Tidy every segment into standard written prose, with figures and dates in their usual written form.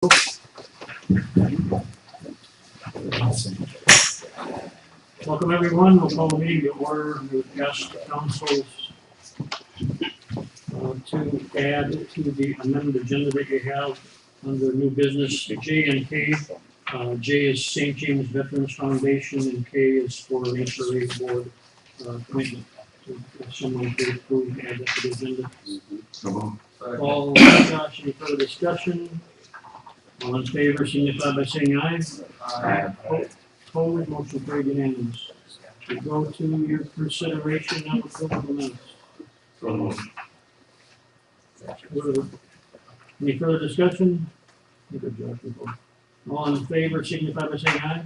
Welcome everyone, we'll call the meeting to order with ask councils to add to the amended agenda that you have under new business J and K. J is St. James Veterans Foundation and K is for an HRA board commitment. If someone could approve, add that to the agenda. All, Josh, any further discussion? All in favor, signify by saying aye. Aye. Opposed, motion carried unanimous. We go to your consideration now of the minutes. Any further discussion? Good job, people. All in favor, signify by saying aye.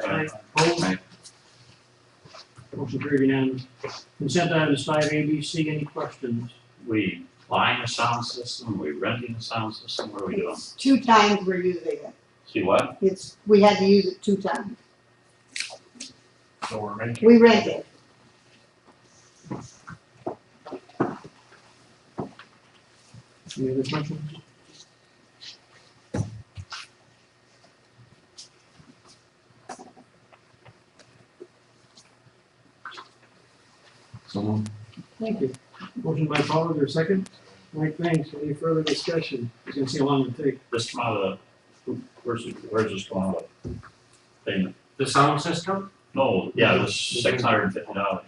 Aye. Opposed? Motion carried unanimous. Consent items 5A, B, C, any questions? We buying a sound system, we renting a sound system, what are we doing? 2 times we're using it. See what? We had to use it 2 times. So we're renting. We rented. Any other questions? Thank you. Motion by Paul, is there a second? Mike, thanks. Any further discussion? You can see how long it takes. This come out of, where's this going out of? Payment? The sound system, No, yeah, this $650.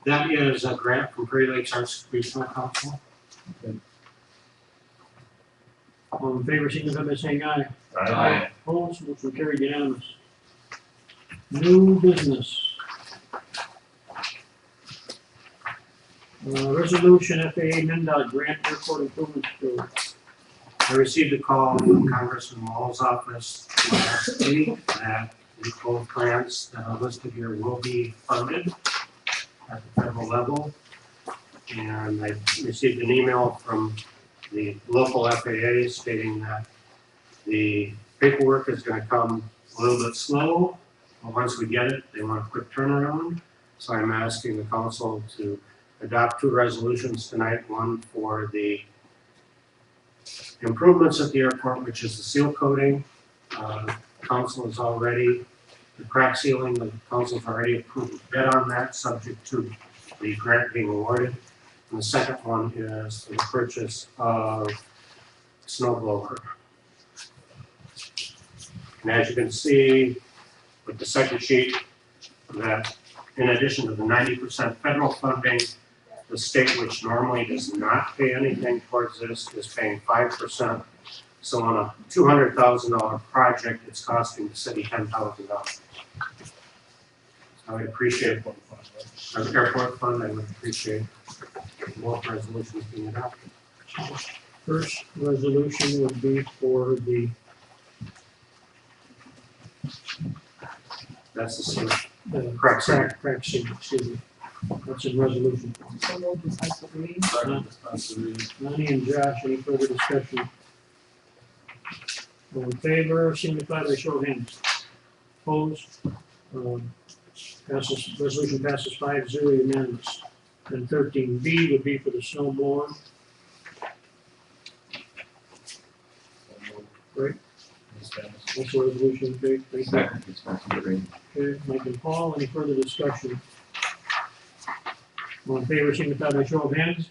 that is a grant from Prairie Lakes Arts Regional Council. All in favor, signify by saying aye. Aye. Opposed, motion carried unanimous. New business. Resolution FAA MnDOT grant airport improvements bill. I received a call from Congressman Wall's office last week that both grants that are listed here will be funded at the federal level. And I received an email from the local FAA stating that the paperwork is gonna come a little bit slow, but once we get it, they want a quick turnaround. So I'm asking the council to adopt 2 resolutions tonight, one for the improvements at the airport, which is the seal coating. Council is already, the crack sealing, the council's already approved a bid on that, subject to the grant being awarded. And the second one is the purchase of snow blower. And as you can see with the second sheet, that in addition to the 90% federal funding, the state, which normally does not pay anything towards this, is paying 5%. So on a $200,000 project, it's costing the city $10,000. I would appreciate, as airport fund, I would appreciate both resolutions being adopted. First resolution would be for the, That's the seal. crack seal, excuse me. That's in resolution. So we'll discuss the reading. Lonnie and Josh, any further discussion? All in favor, signify by show of hands. Opposed? Passes, resolution passes 5-0 unanimous. And 13B would be for the snow blower. Right? That's a resolution, okay, thank you. Okay, Mike and Paul, any further discussion? All in favor, signify by show of hands.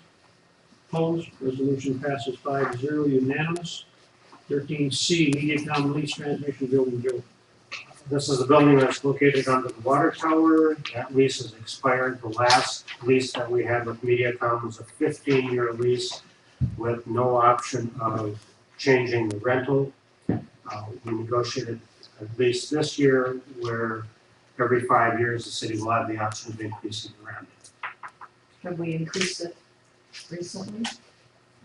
Opposed, resolution passes 5-0 unanimous. 13C, MediaCom lease transmission building, Joe. This is a building that's located under the water tower. That lease has expired. The last lease that we had with MediaCom was a 15-year lease with no option of changing the rental. We negotiated a lease this year where every 5 years the city will have the option of increasing the rent. Have we increased it recently?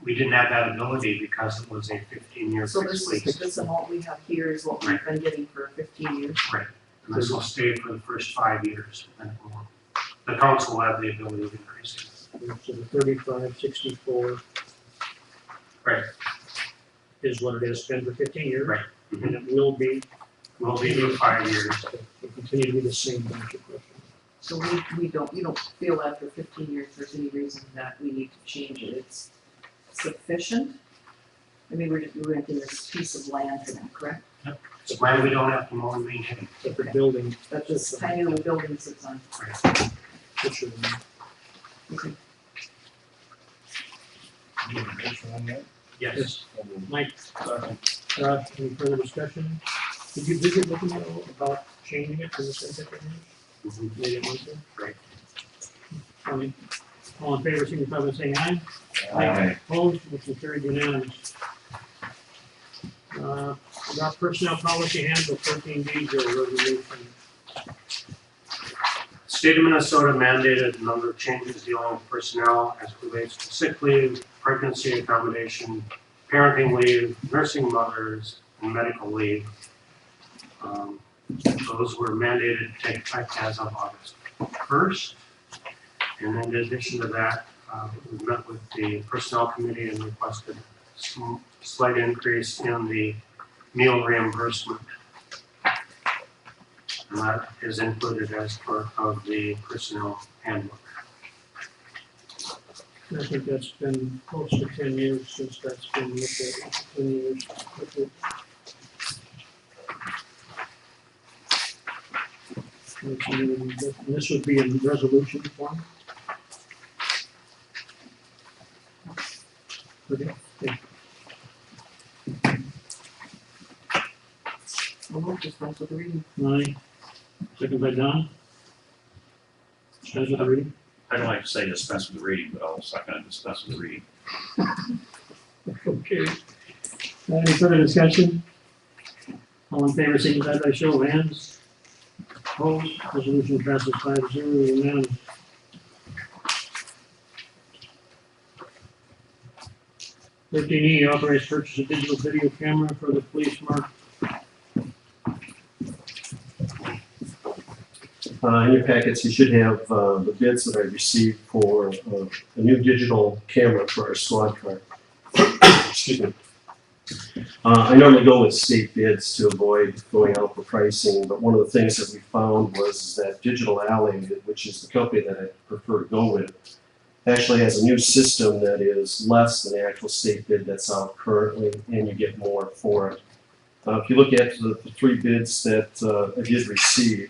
We didn't have that ability because it was a 15-year So fixed this lease. this amount we have here is what we've been getting for 15 years. And this will stay for the first 5 years. And then the council will have the ability of increasing it. So the 3564. Right. Is what it is, been for 15 years. Right. And it will be, Will be for 5 years. will continue to be the same bunch of questions. So you don't feel after 15 years there's any reason that we need to change it. It's sufficient? I mean, we're renting this piece of land for them, correct? It's land we don't have to mow and maintain. Separate building. That this tiny little building sits on. Picture. Okay. Need a motion on that? Yes. Mike, any further discussion? Did you visit with them about changing it to the same type of Mhm. They didn't want to? Right. All in favor, signify by saying aye. Aye. Opposed, motion carried unanimous. About personnel policy handbook 14D, Joe, resolution. State of Minnesota mandated a number of changes dealing with personnel as relates to sick leave, pregnancy accommodation, parenting leave, nursing mothers, and medical leave. Those were mandated to take effect as of August 1st. And then in addition to that, we met with the personnel committee and requested some slight increase in the meal reimbursement. And that is included as part of the personnel handbook. I think that's been close to 10 years since that's been looked at, 10 years. And this would be in resolution form? Okay, We'll dispense with the reading. Lonnie, second by Don. Dispense with the reading? I don't like to say dispense with the reading, but I'll second it, dispense with the reading. Okay. Any further discussion? All in favor, signify by show of hands. Opposed, resolution passes 5-0, unanimous. Thirteen E, authorized purchase of digital video camera for the police mark. In your packets, you should have the bids that I received for a new digital camera for our squad car. Excuse me. I normally go with state bids to avoid going out for pricing, but one of the things that we found was that Digital Alley, which is the company that I prefer to go with, actually has a new system that is less than the actual state bid that's out currently, and you get more for it. If you look at the three bids that I did receive,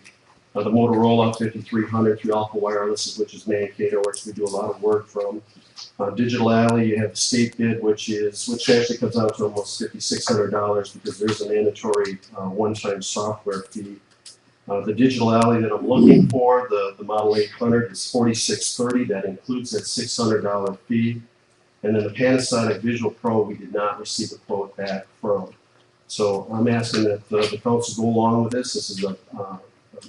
the Motorola 5300 through Alpha Wireless, which is Mankato, which we do a lot of work from. Digital Alley, you have the state bid, which actually comes out to almost $5,600 because there's a mandatory one-time software fee. The Digital Alley that I'm looking for, the Model 800, is $4,630. That includes that $600 fee. And then the Panasonic Visual Pro, we did not receive a quote back from. So I'm asking that the council go along with this. This is a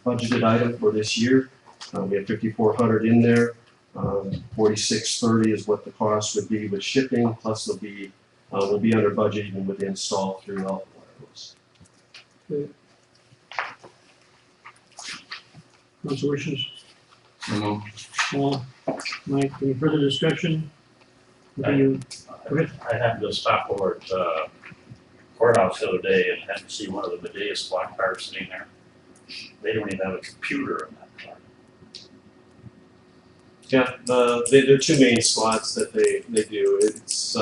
budgeted item for this year. We have $5,400 in there. $4,630 is what the cost would be with shipping, plus we'll be under budget even with the install through Alpha Wireless. Council wishes? Paul, Mike, any further discussion? Okay. I happened to stop over at courthouse the other day and happened to see one of the Medea squad cars sitting there. They don't even have a computer in that car. Yeah, there are two main squads that they do. It's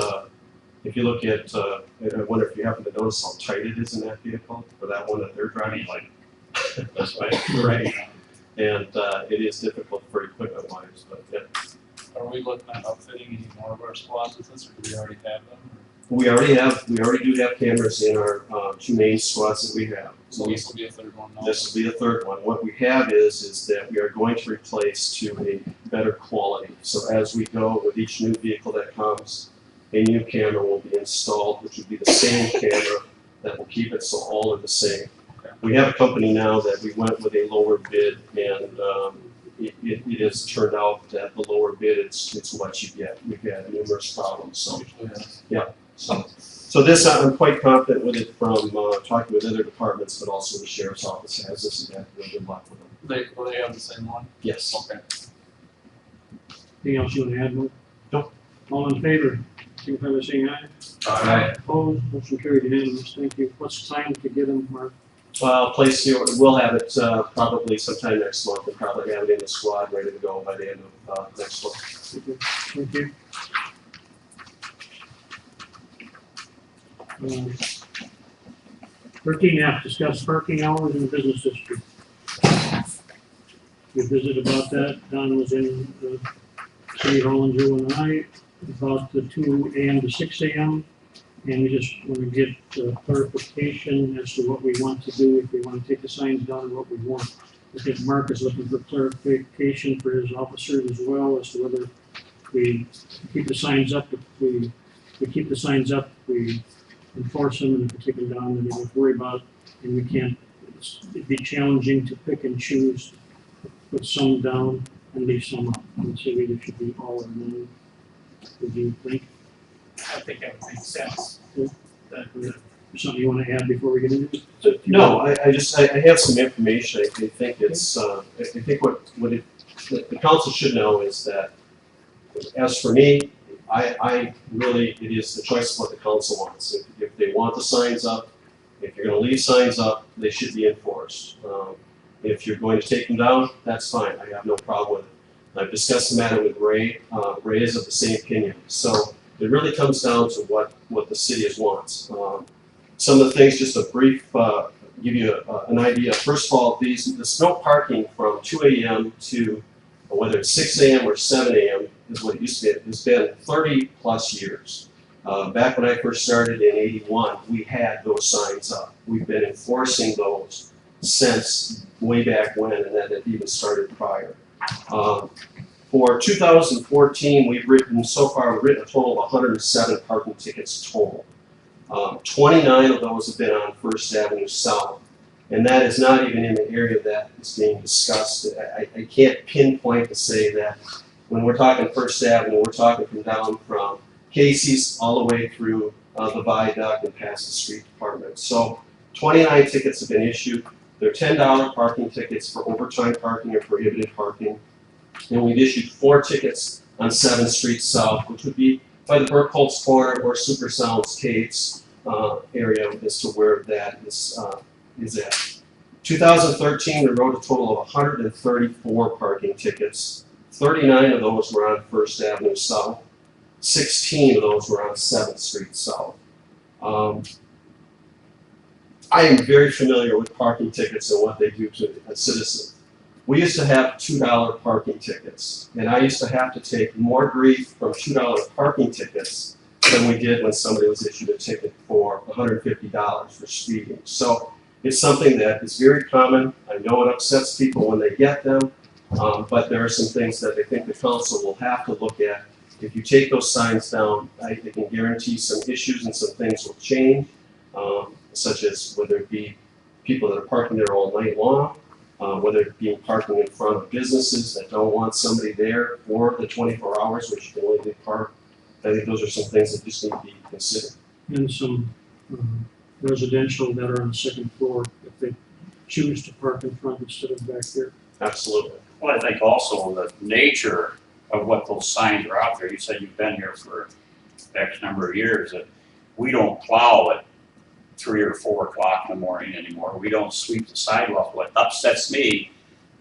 if you look at, I wonder if you happen to notice how tight it is in that vehicle for that one that they're I driving. mean, like, this way. Right. And it is difficult for equipment wise, but yeah. Are we looking at outfitting any more of our squads with this, or do we already have them? We already do have cameras in our two main squads that we have. So this will be a third one now? This will be the third one. What we have is that we are going to replace to a better quality. So as we go with each new vehicle that comes, a new camera will be installed, which will be the same camera that will keep it so all are the same. We have a company now that we went with a lower bid, and it has turned out that the lower bid, it's what you get. We've had numerous problems, so. So this, I'm quite confident with it from talking with other departments, but also the sheriff's office has this, and have real good luck with them. Will they have the same one? Yes. Okay. Anything else you want to add, Mo? No. All in favor, signify by saying aye. Aye. Opposed, motion carried unanimous, thank you. What's the time to get them, Mark? Place here, we'll have it probably sometime next month, and probably have it in the squad ready to go by the end of next month. Thank you. 13F, discuss parking hours in the business district. We visited about that. Don was in City Hall and Joe and I about the 2 a.m. to 6 a.m. And we just want to get clarification as to what we want to do, if we want to take the signs down, or what we want. I think Mark is looking for clarification for his officers as well as to whether we keep the signs up, if we keep the signs up, we enforce them, and if we take them down, then we don't have to worry about it. And we can't, it'd be challenging to pick and choose, put some down and leave some up. I would say it should be all or none. What do you think? I think that would make sense. Something you want to add before we get into it? No, I have some information. I think it's, I think what the council should know is that, as for me, I really, it is the choice of what the council wants. If they want the signs up, if you're gonna leave signs up, they should be enforced. If you're going to take them down, that's fine. I have no problem with it. I've discussed the matter with Ray. Ray is of the same opinion. So it really comes down to what the city wants. Some of the things, just a brief, give you an idea. First of all, there's no parking from 2 a.m. to whether it's 6 a.m. or 7 a.m. is what it used to be. It's been 30 plus years. Back when I first started in '81, we had those signs up. We've been enforcing those since way back when, and that had even started prior. For 2014, we've written a total of 107 parking tickets total. 29 of those have been on First Avenue South, and that is not even in the area that is being discussed. I can't pinpoint to say that when we're talking First Avenue, we're talking down from Casey's all the way through the viaduct and past the street department. So 29 tickets have been issued. They're $10 parking tickets for overtime parking or prohibited parking. And we've issued 4 tickets on 7th Street South, which would be by the Burkholz corner or Super Sounds Kate's area as to where that is at. 2013, we wrote a total of 134 parking tickets. 39 of those were on First Avenue South. 16 of those were on 7th Street South. I am very familiar with parking tickets and what they do to a citizen. We used to have $2 parking tickets, and I used to have to take more grief from $2 parking tickets than we did when somebody was issued a ticket for $150 for speeding. So it's something that is very common. I know it upsets people when they get them, but there are some things that I think the council will have to look at. If you take those signs down, I can guarantee some issues and some things will change, such as whether it be people that are parking there all night long, whether it be parking in front of businesses that don't want somebody there for the 24 hours, which you can only park. I think those are some things that just need to be considered. And some residential that are on the second floor, if they choose to park in front instead of back there. Absolutely. Well, I think also the nature of what those signs are out there. You said you've been here for X number of years, that we don't plow at 3 or 4 o'clock in the morning anymore. We don't sweep the sidewalk. What upsets me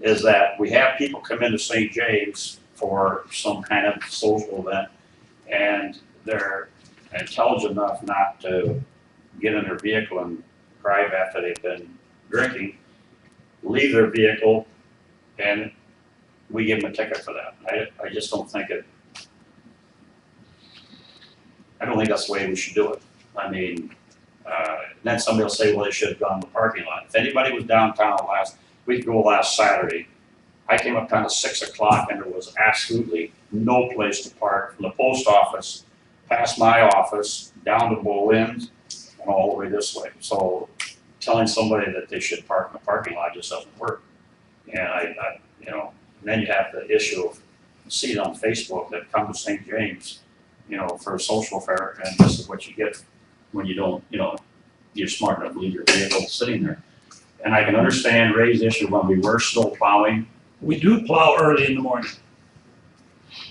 is that we have people come into St. James for some kind of social event, and they're intelligent enough not to get in their vehicle and drive after they've been drinking, leave their vehicle, and we give them a ticket for that. I just don't think I don't think that's the way we should do it. I mean, then somebody will say, well, they should have gone to the parking lot. If anybody was downtown last Saturday, I came up kind of 6 o'clock and there was absolutely no place to park from the post office, past my office, down to Bowen's, and all the way this way. So telling somebody that they should park in the parking lot just doesn't work. And and then you have the issue of, see it on Facebook, that come to St. James, for a social affair, and this is what you get when you don't, you're smart enough to leave your vehicle sitting there. And I can understand Ray's issue when we were snow plowing. We do plow early in the morning.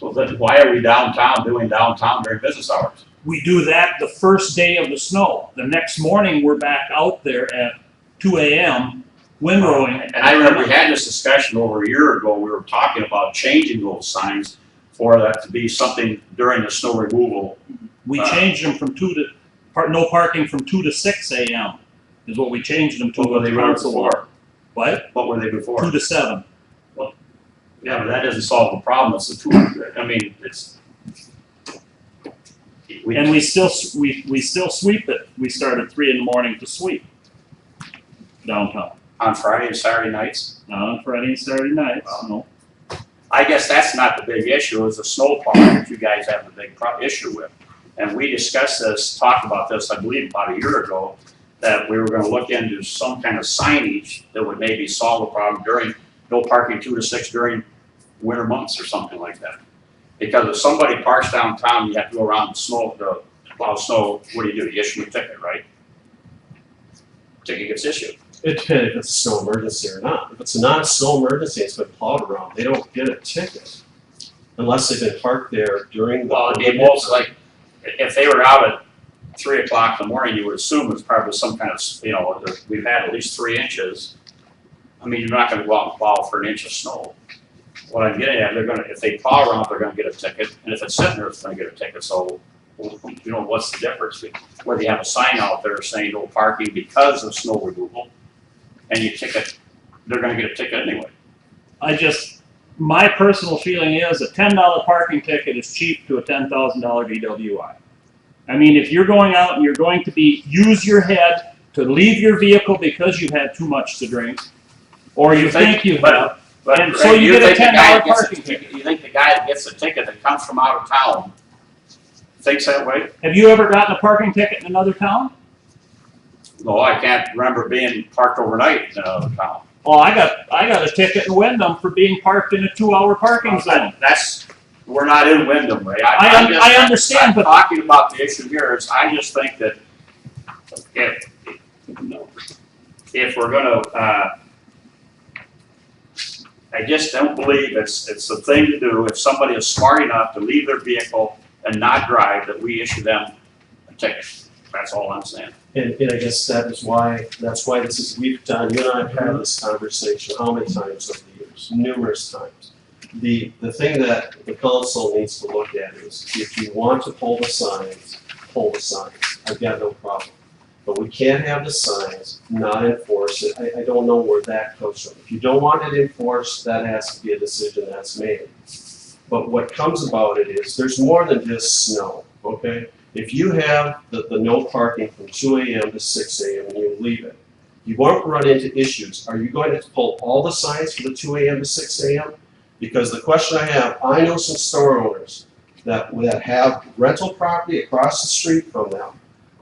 Well, then why are we doing downtown during business hours? We do that the first day of the snow. The next morning, we're back out there at 2 a.m. windrowing. And I remember we had this discussion over a year ago. We were talking about changing those signs for that to be something during the snow removal. We changed them from 2 no parking from 2 to 6 a.m. is what we changed them to What were with they the running council before? order. What? What were they before? 2 to 7. Yeah, but that doesn't solve the problem, it's the 200, I mean, it's. And we still sweep it. We start at 3 in the morning to sweep downtown. On Friday and Saturday nights, Not on Friday and Saturday nights, no. I guess that's not the big issue, is the snow plowing that you guys have the big issue with. And we discussed this, talked about this, I believe, about a year ago, that we were gonna look into some kind of signage that would maybe solve the problem during, no parking 2 to 6 during winter months or something like that. Because if somebody parks downtown, you have to go around the snow, the plow snow, what do? You issue a ticket, right? Ticket gets issued. It depends if it's a snow emergency or not. If it's not a snow emergency, it's been plowed around, they don't get a ticket. Unless they've been parked there during the. Well, it'd be most like, if they were out at 3 o'clock in the morning, you would assume it's probably some kind of, you know, we've had at least 3 inches. I mean, you're not gonna go out and plow for an inch of snow. What I'm getting at, they're gonna, if they plow around, they're gonna get a ticket, and if it's sitting there, it's gonna get a ticket, so, you know, what's the difference? Whether you have a sign out there saying no parking because of snow removal, and you ticket, they're gonna get a ticket anyway. My personal feeling is a $10 parking ticket is cheap to a $10,000 DWI. I mean, if you're going out and you're going to use your head to leave your vehicle because you've had too much to drink, or you think you have, But and so you get a think the guy $10 gets parking ticket. You think the guy that gets the ticket that comes from out of town thinks that way? Have you ever gotten a parking ticket in another town? No, I can't remember being parked overnight in another town. Well, I got a ticket in Wyndham for being parked in a 2-hour parking zone. We're not in Wyndham, Ray. I understand, I'm but talking about the issue here is, I just think that if we're gonna, I just don't believe it's the thing to do, if somebody is smart enough to leave their vehicle and not drive, that we issue them a ticket. That's all I'm saying. And I guess that's why this is, we've done, you and I have had this conversation how many times over the years? Numerous times. The thing that the council needs to look at is, if you want to pull the signs, pull the signs. I've got no problem. But we can't have the signs, not enforce it. I don't know where that comes from. If you don't want it enforced, that has to be a decision that's made. But what comes about it is, there's more than just snow, okay? If you have the no parking from 2 a.m. to 6 a.m. and you leave it, you won't run into issues. Are you going to pull all the signs for the 2 a.m. to 6 a.m.? Because the question I know some store owners that have rental property across the street from them,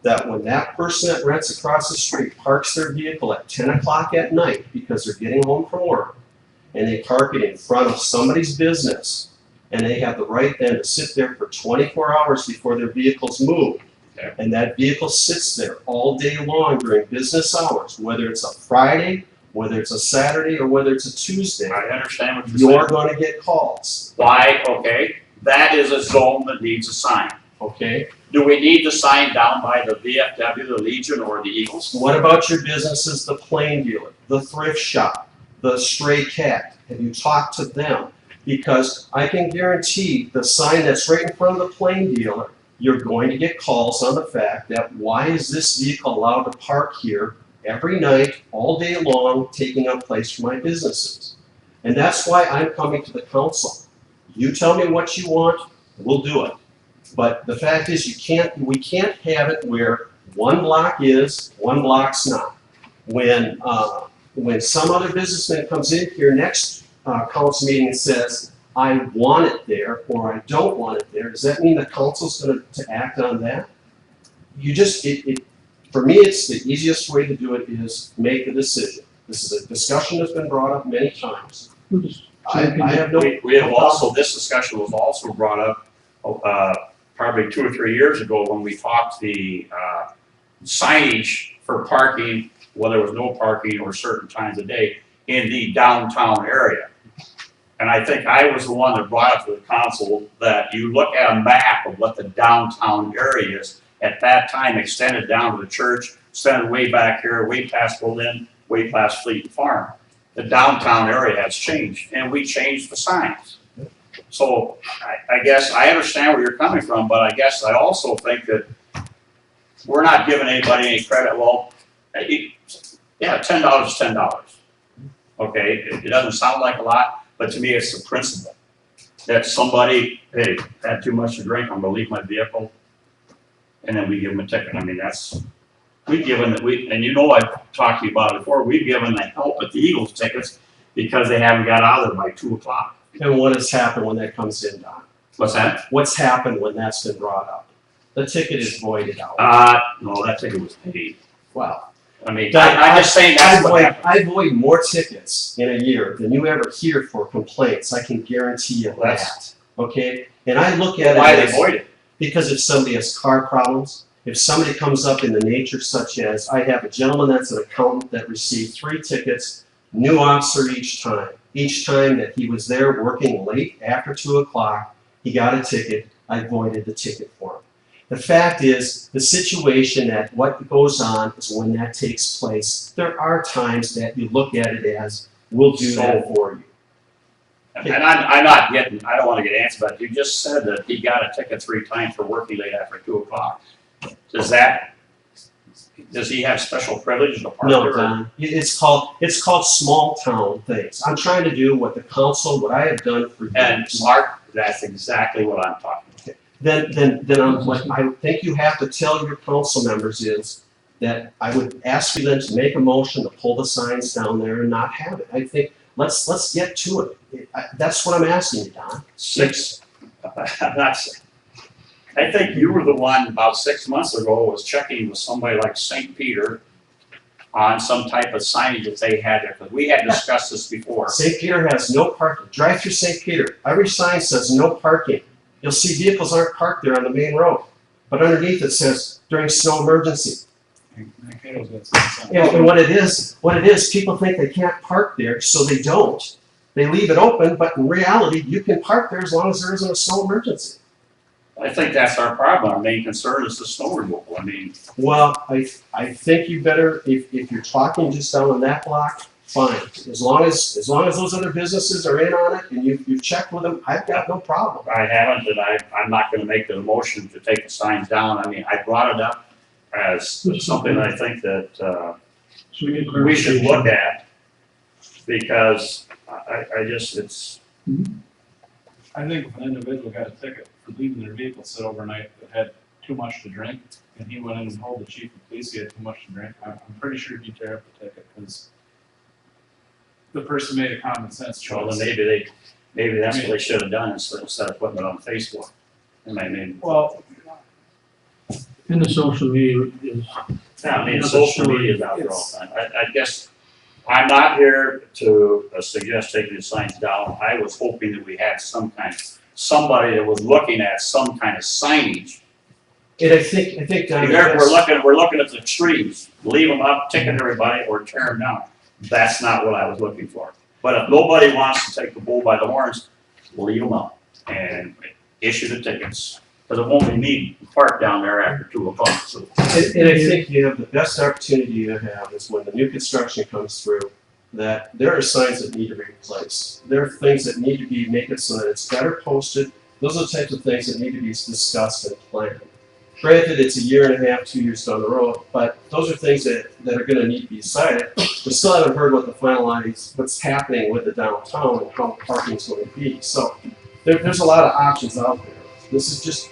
that when that person that rents across the street parks their vehicle at 10 o'clock at night because they're getting home from work, and they park it in front of somebody's business, and they have the right then to sit there for 24 hours before their vehicle's moved. Okay. And that vehicle sits there all day long during business hours, whether it's a Friday, whether it's a Saturday, or whether it's a Tuesday, I understand what you're saying. you're gonna get calls, Why? Okay, that is a zone that needs a sign. okay? Do we need the sign down by the VFW, the Legion, or the Eagles? What about your businesses, the plane dealer, the thrift shop, the stray cat? Have you talked to them? Because I can guarantee the sign that's right in front of the plane dealer, you're going to get calls on the fact that, why is this vehicle allowed to park here every night, all day long, taking up place for my businesses? And that's why I'm coming to the council. You tell me what you want, we'll do it. But the fact is, we can't have it where one block is, one block's not. When some other businessman comes in here next council meeting and says, I want it there, or I don't want it there, does that mean the council's gonna act on that? You just, for me, it's the easiest way to do it is make the decision. This is a discussion that's been brought up many times. I have no. We have also, this discussion was also brought up, probably 2 or 3 years ago when we talked the signage for parking, whether it was no parking or certain times of day in the downtown area. And I think I was the one that brought up to the council that you look at a map of what the downtown area is. At that time, extended down to the church, extended way back here, way past Berlin, way past Fleet Farm. The downtown area has changed, and we changed the signs. So I guess I understand where you're coming from, but I guess I also think that we're not giving anybody any credit, well, yeah, $10 is $10. Okay, it doesn't sound like a lot, but to me, it's the principle. That somebody, hey, had too much to drink, I'm gonna leave my vehicle, and then we give them a ticket. I mean, we've given, and you know I've talked to you about it before, we've given the help at the Eagles tickets because they haven't got out of there by 2 o'clock. And what has happened when that comes in, Don? What's that? What's happened when that's been brought up? The ticket is voided out. No, that ticket was paid. Wow. I mean, I'm just saying that's what happened. I void more tickets in a year than you ever hear for complaints. I can guarantee you that. That's- Okay? And I look at Why it they as, voided? because if somebody has car problems, if somebody comes up in the nature such as, I have a gentleman that's an accountant that received 3 tickets, new officer each time. Each time that he was there working late after 2 o'clock, he got a ticket, I voided the ticket for him. The fact is, the situation that what goes on is when that takes place, there are times that you look at it as, we'll do that for you. And I'm not getting, I don't wanna get answered, but you just said that he got a ticket 3 times for working late after 2 o'clock. Does he have special privilege to park No, there? Don, it's called small town things. I'm trying to do what the council, what I have done for And years. Mark, that's exactly what I'm talking about. Then I'm like, I think you have to tell your council members is that I would ask you then to make a motion to pull the signs down there and not have it. I think, let's get to it. That's what I'm asking you, Don. 6, I'm not, I think you were the one about 6 months ago was checking with somebody like St. Peter on some type of signage that they had there, because we had discussed this before. St. Peter has no parking. Drive through St. Peter. Every sign says no parking. You'll see vehicles aren't parked there on the main road. But underneath it says during snow emergency. Mankato's got some. And what it is, people think they can't park there, so they don't. They leave it open, but in reality, you can park there as long as there isn't a snow emergency. I think that's our problem. Our main concern is the snow removal. I mean, Well, I think you better, if you're talking just down on that block, fine. As long as those other businesses are in on it and you've checked with them, I've got no problem. I haven't, and I'm not gonna make the motion to take the signs down. I mean, I brought it up as something I think that, So we need we should clarification. look at, because I just, it's, I think if an individual got a ticket for leaving their vehicle sit overnight that had too much to drink, and he went in and told the chief of police he had too much to drink, I'm pretty sure he'd tear up the ticket, because the person made a common sense well, choice. then maybe that's what they should have done instead of putting it on Facebook. And I mean, Well, And the social media is, yeah, I mean, social media is out there all the time. I guess, I'm not here to suggest taking the signs down. I was hoping that we had somebody that was looking at some kind of signage. And I think, Don, We're looking at the trees, leave them up, ticket everybody, or tear them down. That's not what I was looking for. But if nobody wants to take the bull by the horns, leave them up and issue the tickets. Because it won't be me parked down there after 2 o'clock, so. And I think you have the best opportunity you have is when the new construction comes through, that there are signs that need to be replaced. There are things that need to be, make it so that it's better posted. Those are the types of things that need to be discussed and planned. Granted, it's a year and a half, 2 years down the road, but those are things that are gonna need to be decided. We still haven't heard what's happening with the downtown and how parking's gonna be. So there's a lot of options out there. This is just